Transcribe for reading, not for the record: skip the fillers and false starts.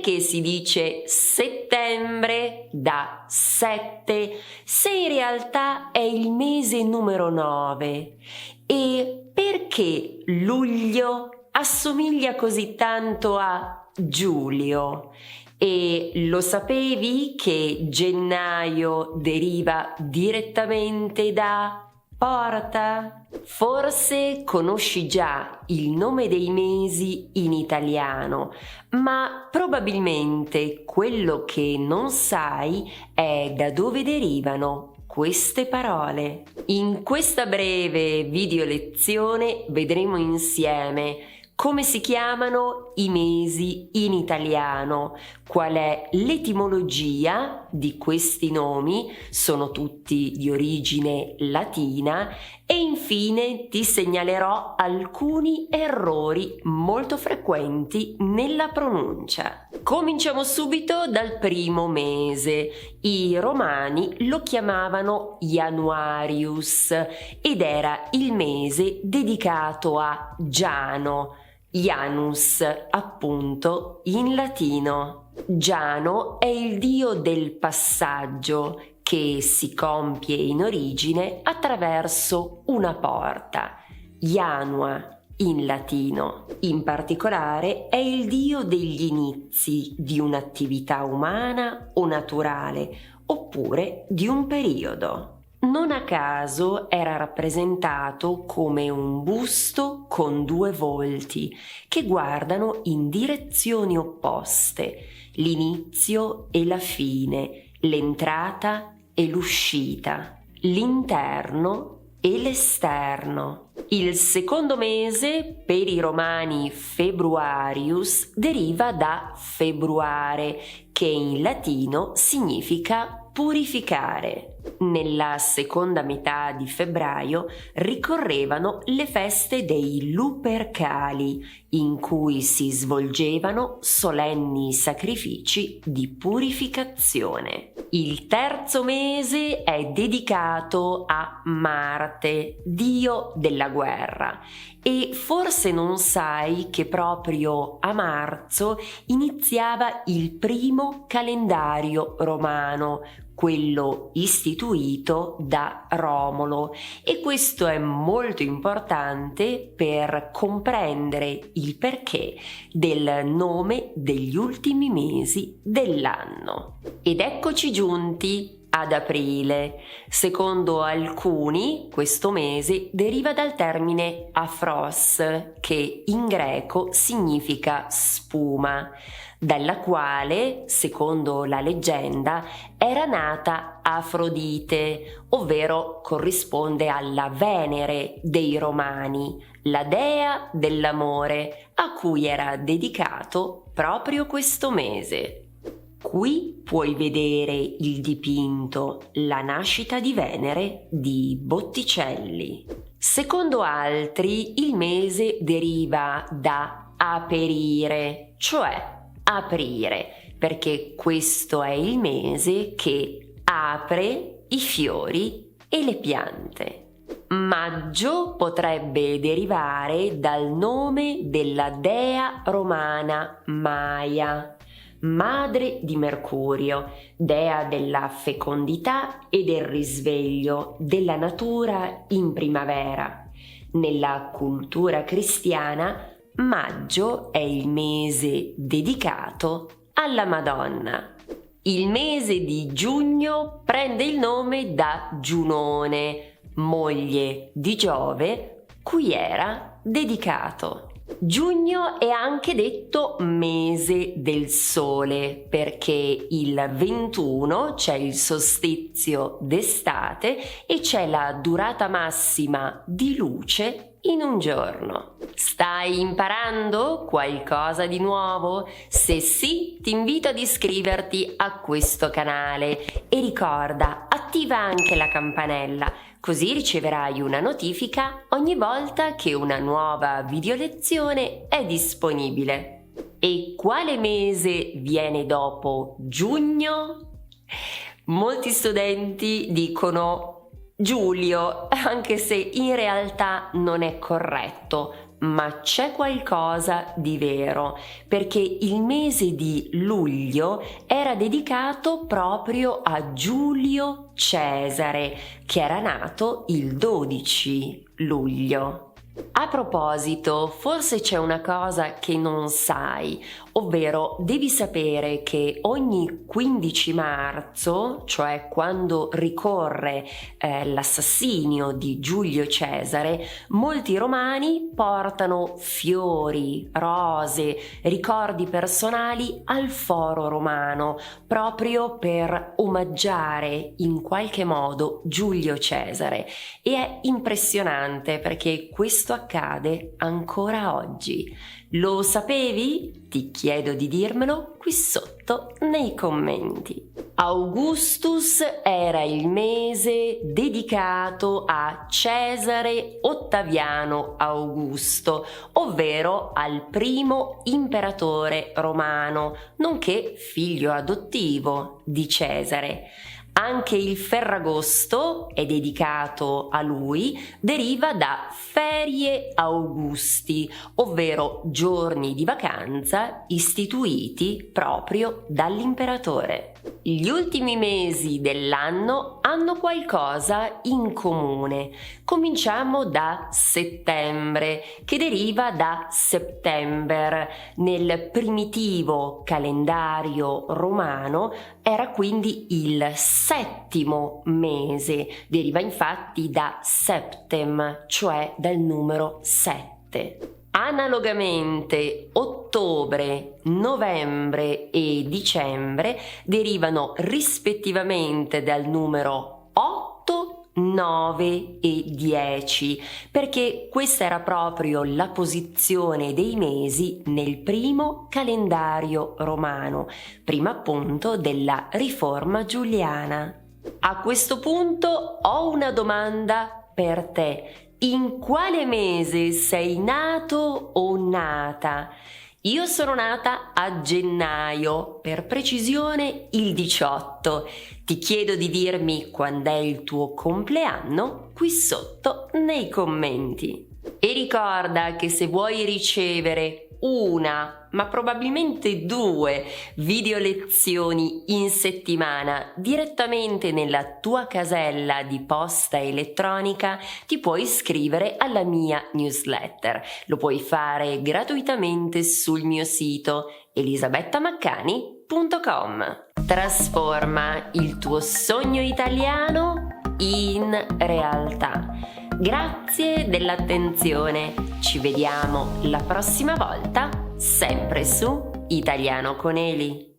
perché si dice settembre da 7 se in realtà è il mese numero 9? E perché luglio assomiglia così tanto a Giulio? E lo sapevi che gennaio deriva direttamente da porta? Forse conosci già il nome dei mesi in italiano, ma probabilmente quello che non sai è da dove derivano queste parole. In questa breve video lezione vedremo insieme come si chiamano i mesi in italiano, qual è l'etimologia di questi nomi, sono tutti di origine latina, e infine ti segnalerò alcuni errori molto frequenti nella pronuncia. Cominciamo subito dal primo mese. I romani lo chiamavano Januarius ed era il mese dedicato a Giano, Janus, appunto, in latino. Giano è il dio del passaggio che si compie in origine attraverso una porta, Janua in latino. In particolare è il dio degli inizi di un'attività umana o naturale, oppure di un periodo. Non a caso era rappresentato come un busto con due volti che guardano in direzioni opposte, l'inizio e la fine, l'entrata e l'uscita, l'interno e l'esterno. Il secondo mese, per i romani februarius, deriva da februare, che in latino significa purificare. Nella seconda metà di febbraio ricorrevano le feste dei Lupercali, in cui si svolgevano solenni sacrifici di purificazione. Il terzo mese è dedicato a Marte, dio della guerra, e forse non sai che proprio a marzo iniziava il primo calendario romano, quello istituito da Romolo, e questo è molto importante per comprendere il perché del nome degli ultimi mesi dell'anno. Ed eccoci giunti ad aprile. Secondo alcuni questo mese deriva dal termine afros, che in greco significa spuma, dalla quale, secondo la leggenda, era nata Afrodite, ovvero corrisponde alla Venere dei Romani, la dea dell'amore, a cui era dedicato proprio questo mese. Qui puoi vedere il dipinto La nascita di Venere di Botticelli. Secondo altri, il mese deriva da aperire, cioè aprire, perché questo è il mese che apre i fiori e le piante. Maggio potrebbe derivare dal nome della dea romana Maia, madre di Mercurio, dea della fecondità e del risveglio della natura in primavera. Nella cultura cristiana, maggio è il mese dedicato alla Madonna. Il mese di giugno prende il nome da Giunone, moglie di Giove, cui era dedicato. Giugno è anche detto mese del sole perché il 21 c'è il solstizio d'estate e c'è la durata massima di luce in un giorno. Stai imparando qualcosa di nuovo? Se sì, ti invito ad iscriverti a questo canale e ricorda, attiva anche la campanella, così riceverai una notifica ogni volta che una nuova video lezione è disponibile. E quale mese viene dopo giugno? Molti studenti dicono Giulio, anche se in realtà non è corretto, ma c'è qualcosa di vero, perché il mese di luglio era dedicato proprio a Giulio Cesare, che era nato il 12 luglio. A proposito, forse c'è una cosa che non sai, ovvero devi sapere che ogni 15 marzo, cioè quando ricorre l'assassinio di Giulio Cesare, molti romani portano fiori, rose, ricordi personali al Foro Romano, proprio per omaggiare in qualche modo Giulio Cesare. E è impressionante perché questo accade ancora oggi. Lo sapevi? Ti chiedo di dirmelo qui sotto nei commenti. Augustus era il mese dedicato a Cesare Ottaviano Augusto, ovvero al primo imperatore romano, nonché figlio adottivo di Cesare. Anche il Ferragosto è dedicato a lui, deriva da ferie Augusti, ovvero giorni di vacanza istituiti proprio dall'imperatore. Gli ultimi mesi dell'anno hanno qualcosa in comune. Cominciamo da settembre, che deriva da September. Nel primitivo calendario romano era quindi il settimo mese, deriva infatti da septem, cioè dal numero 7. Analogamente, ottobre, novembre e dicembre derivano rispettivamente dal numero 8, 9 e 10, perché questa era proprio la posizione dei mesi nel primo calendario romano, prima appunto della riforma giuliana. A questo punto ho una domanda per te. In quale mese sei nato o nata? Io sono nata a gennaio, per precisione il 18. Ti chiedo di dirmi quando è il tuo compleanno qui sotto nei commenti. E ricorda che se vuoi ricevere una, ma probabilmente 2 video lezioni in settimana direttamente nella tua casella di posta elettronica, ti puoi iscrivere alla mia newsletter. Lo puoi fare gratuitamente sul mio sito elisabettamaccani.com. Trasforma il tuo sogno italiano in realtà. Grazie dell'attenzione, ci vediamo la prossima volta, sempre su Italiano con Eli.